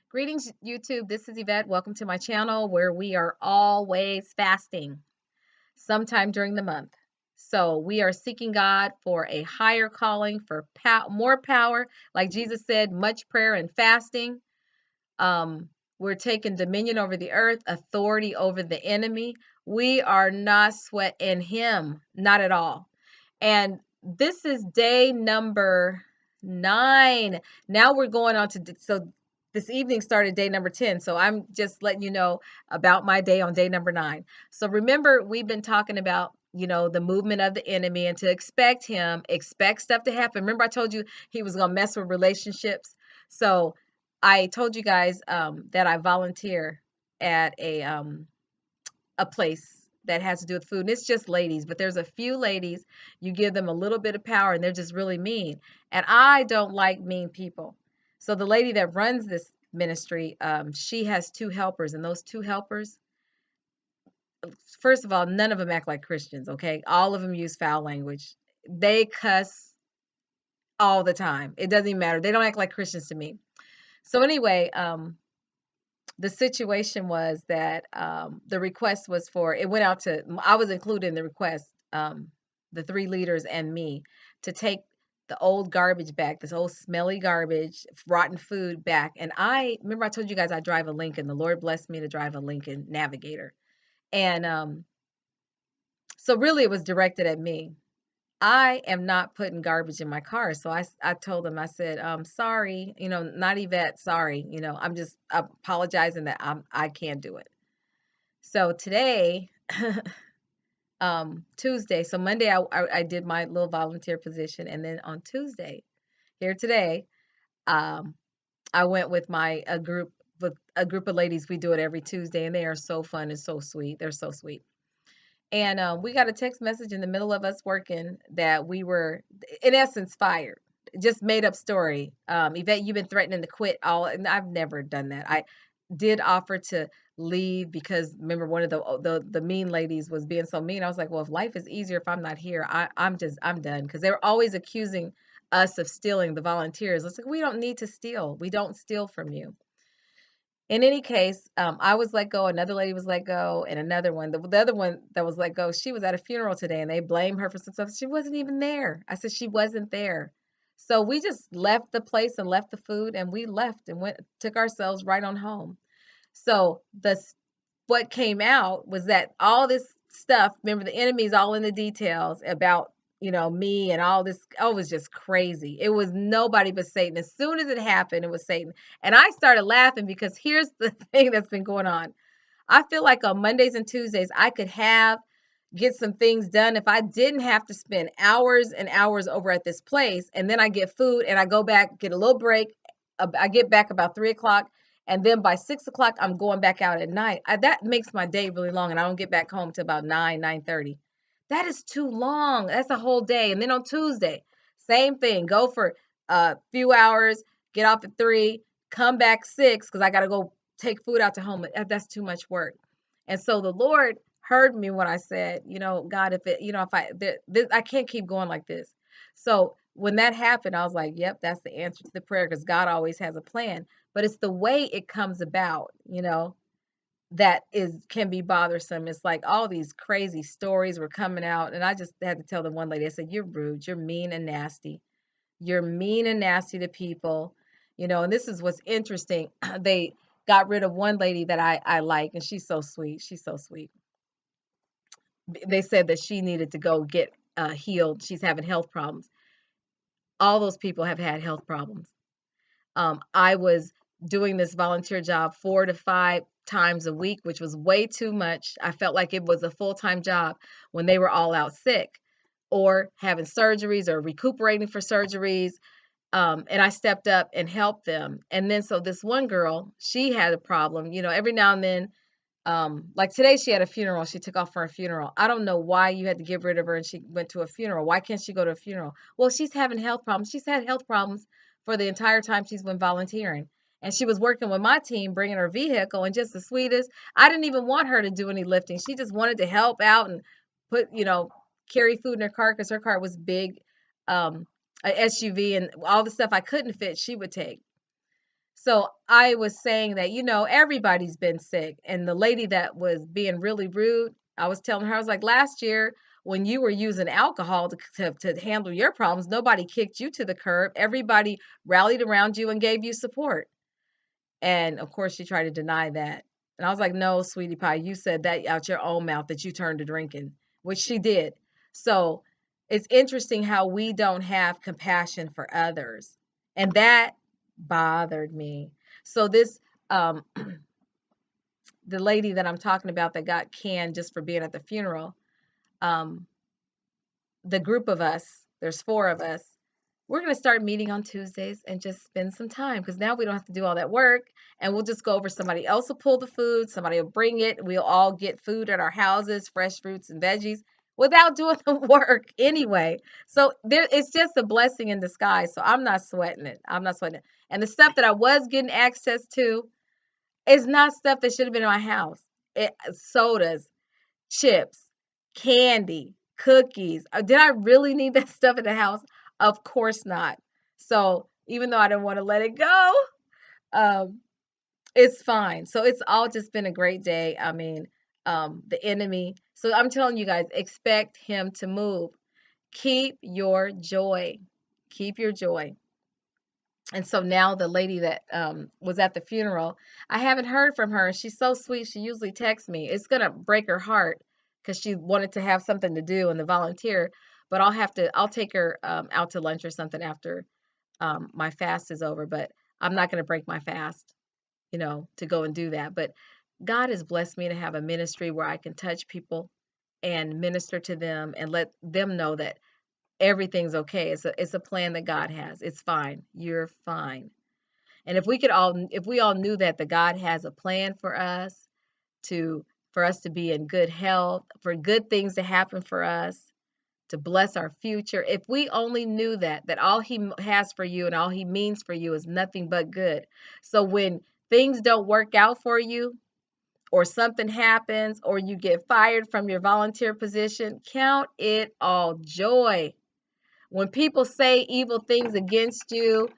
Greetings, YouTube. This is Yvette. Welcome to my channel where we are always fasting sometime during the month. So we are seeking God for a higher calling, for more power. Like Jesus said, much prayer and fasting. Um, we're taking dominion over the earth, authority over the enemy. We are not sweating him, not at all. And this is day number 9. Now we're going on to, so this evening started day number 10. So I'm just letting you know about my day on day number 9. So remember, we've been talking about, the movement of the enemy and to expect him, expect stuff to happen. Remember, I told you he was going to mess with relationships. So I told you guys that I volunteer at a place that has to do with food. And it's just ladies, but there's a few ladies, you give them a little bit of power and they're just really mean. And I don't like mean people. So the lady that runs this ministry, she has 2 helpers, and those 2 helpers, first of all, none of them act like Christians, okay? All of them use foul language. They cuss all the time. It doesn't even matter. They don't act like Christians to me. So anyway, the situation was that the request was for it went out to I was included in the request, the 3 leaders and me, to take the old garbage back, this old smelly garbage, rotten food back. And I remember I told you guys I drive a Lincoln. The Lord blessed me to drive a Lincoln Navigator. And so really it was directed at me. I am not putting garbage in my car. So I told them, I said, sorry, not Yvette, sorry. I'm just apologizing that I can't do it. So today, Tuesday, so Monday I did my little volunteer position. And then on Tuesday, here today, um, I went with a group of ladies. We do it every Tuesday, and they are so fun and so sweet. They're so sweet. And we got a text message in the middle of us working that we were, in essence, fired. Just made up story. Yvette, you've been threatening to quit and I've never done that. I did offer to leave because remember one of the mean ladies was being so mean. I was like, well, if life is easier if I'm not here, I'm done because they were always accusing us of stealing the volunteers. It's like we don't need to steal. We don't steal from you. In any case, I was let go, another lady was let go, and another one, the other one that was let go, she was at a funeral today, and they blame her for some stuff. She wasn't even there. I said she wasn't there. So we just left the place and left the food, and we left and took ourselves right on home. So what came out was that all this stuff, remember the enemy's all in the details about, me and all this. Oh, it was just crazy. It was nobody but Satan. As soon as it happened, it was Satan. And I started laughing because here's the thing that's been going on. I feel like on Mondays and Tuesdays, I could get some things done if I didn't have to spend hours and hours over at this place. And then I get food and I go back, get a little break. I get back about 3 o'clock. And then by 6 o'clock, I'm going back out at night. That makes my day really long. And I don't get back home till about 9:30. That is too long. That's a whole day. And then on Tuesday, same thing. Go for a few hours, get off at 3, come back 6 because I got to go take food out to home. That's too much work. And so the Lord heard me when I said, God, I can't keep going like this. So when that happened, I was like, yep, that's the answer to the prayer because God always has a plan. But it's the way it comes about, that can be bothersome. It's like all these crazy stories were coming out, and I just had to tell the one lady, I said, "You're rude, you're mean and nasty. You're mean and nasty to people." And this is what's interesting. They got rid of one lady that I like, and she's so sweet. She's so sweet. They said that she needed to go get healed. She's having health problems. All those people have had health problems. I was doing this volunteer job 4 to 5 times a week, which was way too much. I felt like it was a full-time job when they were all out sick or having surgeries or recuperating for surgeries. And I stepped up and helped them. And then so this one girl, she had a problem, every now and then. Like today she had a funeral. She took off for a funeral. I don't know why you had to get rid of her and she went to a funeral. Why can't she go to a funeral? Well, she's having health problems. She's had health problems for the entire time she's been volunteering. And she was working with my team, bringing her vehicle, and just the sweetest. I didn't even want her to do any lifting. She just wanted to help out and carry food in her car because her car was big, a SUV, and all the stuff I couldn't fit, she would take. So I was saying that, everybody's been sick. And the lady that was being really rude, I was telling her, I was like, last year when you were using alcohol to handle your problems, nobody kicked you to the curb. Everybody rallied around you and gave you support. And of course, she tried to deny that. And I was like, no, sweetie pie, you said that out your own mouth that you turned to drinking, which she did. So it's interesting how we don't have compassion for others. And that bothered me. So this, um, the lady that I'm talking about that got canned just for being at the funeral, um, the group of us, there's four of us, we're going to start meeting on Tuesdays and just spend some time because now we don't have to do all that work and we'll just go over. Somebody else will pull the food, somebody will bring it. We'll all get food at our houses, fresh fruits and veggies without doing the work anyway. So it's just a blessing in disguise. So I'm not sweating it. I'm not sweating it. And the stuff that I was getting access to is not stuff that should have been in my house. Sodas, chips, candy, cookies. Did I really need that stuff in the house? Of course not. So even though I didn't want to let it go, um, it's fine. So it's all just been a great day. I mean, the enemy. So I'm telling you guys, expect him to move. Keep your joy. Keep your joy. And so now the lady that was at the funeral, I haven't heard from her. She's so sweet. She usually texts me. It's gonna break her heart because she wanted to have something to do and the volunteer. But I'll take her out to lunch or something after my fast is over. But I'm not gonna break my fast, to go and do that. But God has blessed me to have a ministry where I can touch people and minister to them and let them know that everything's okay. It's a plan that God has. It's fine. You're fine. And if we all knew that God has a plan to for us to be in good health, for good things to happen for us, to bless our future. If we only knew that all he has for you and all he means for you is nothing but good. So when things don't work out for you or something happens or you get fired from your volunteer position, count it all joy. When people say evil things against you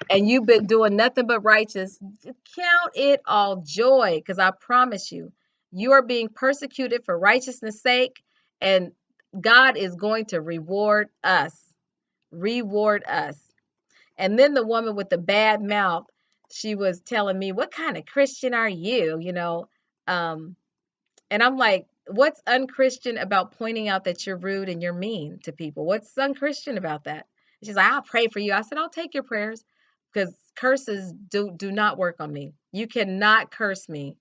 and you've been doing nothing but righteous, count it all joy because I promise you, you are being persecuted for righteousness' sake, and God is going to reward us. Reward us. And then the woman with the bad mouth, she was telling me, "What kind of Christian are you?" And I'm like, what's unchristian about pointing out that you're rude and you're mean to people? What's unchristian about that? And she's like, I'll pray for you. I said, I'll take your prayers because curses do not work on me. You cannot curse me.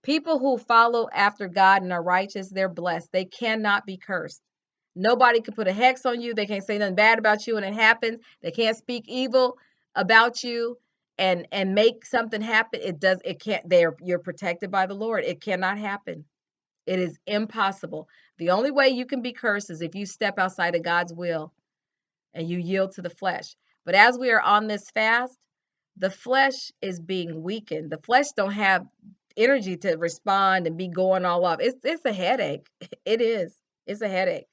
People who follow after God and are righteous, they're blessed. They cannot be cursed. Nobody can put a hex on you. They can't say nothing bad about you when it happens. They can't speak evil about you and make something happen. It can't. You're protected by the Lord. It cannot happen. It is impossible. The only way you can be cursed is if you step outside of God's will and you yield to the flesh. But as we are on this fast, the flesh is being weakened. The flesh don't have energy to respond and be going all off. It's a headache. It is. It's a headache.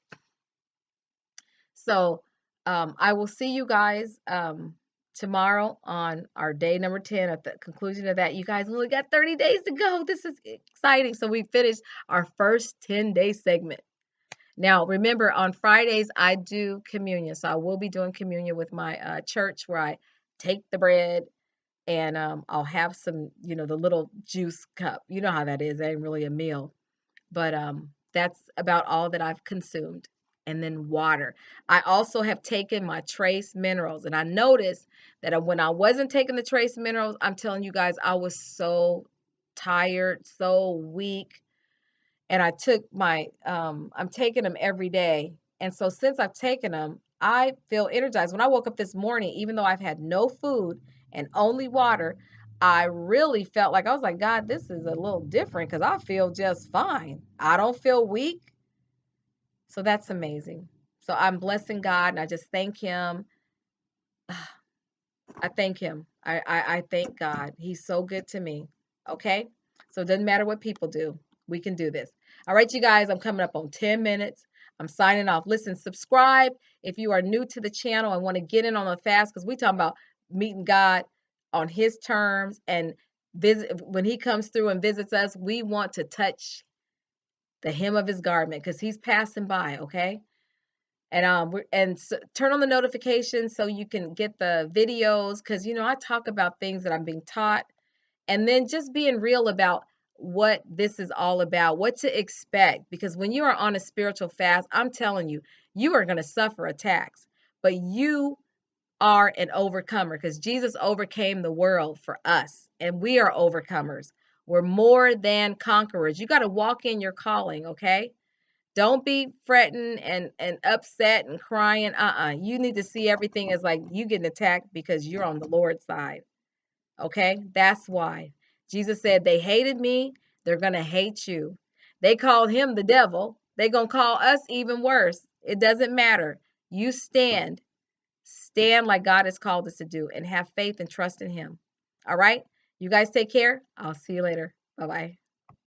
So I will see you guys tomorrow on our day number 10. At the conclusion of that, you guys only got 30 days to go. This is exciting. So we finished our first 10-day segment. Now, remember, on Fridays, I do communion. So I will be doing communion with my church where I take the bread and I'll have some, the little juice cup. You know how that is. That ain't really a meal. But that's about all that I've consumed. And then water. I also have taken my trace minerals. And I noticed that when I wasn't taking the trace minerals, I'm telling you guys, I was so tired, so weak. And I took I'm taking them every day. And so since I've taken them, I feel energized. When I woke up this morning, even though I've had no food and only water, I really felt like I was like, God, this is a little different because I feel just fine. I don't feel weak. So that's amazing. So I'm blessing God and I just thank him. I thank him. I thank God. He's so good to me. Okay. So it doesn't matter what people do. We can do this. All right, you guys, I'm coming up on 10 minutes. I'm signing off. Listen, subscribe if you are new to the channel and want to get in on the fast because we talking about meeting God on his terms and visit when he comes through and visits us, we want to touch the hem of his garment because he's passing by, okay? And turn on the notifications so you can get the videos because I talk about things that I'm being taught, and then just being real about what this is all about, what to expect. Because when you are on a spiritual fast, I'm telling you, you are going to suffer attacks, but you are an overcomer because Jesus overcame the world for us, and we are overcomers. We're more than conquerors. You got to walk in your calling, okay? Don't be fretting and upset and crying. You need to see everything as like you getting attacked because you're on the Lord's side. Okay? That's why. Jesus said, they hated me, they're going to hate you. They called him the devil. They're going to call us even worse. It doesn't matter. You stand. Stand like God has called us to do and have faith and trust in him. All right? You guys take care. I'll see you later. Bye-bye.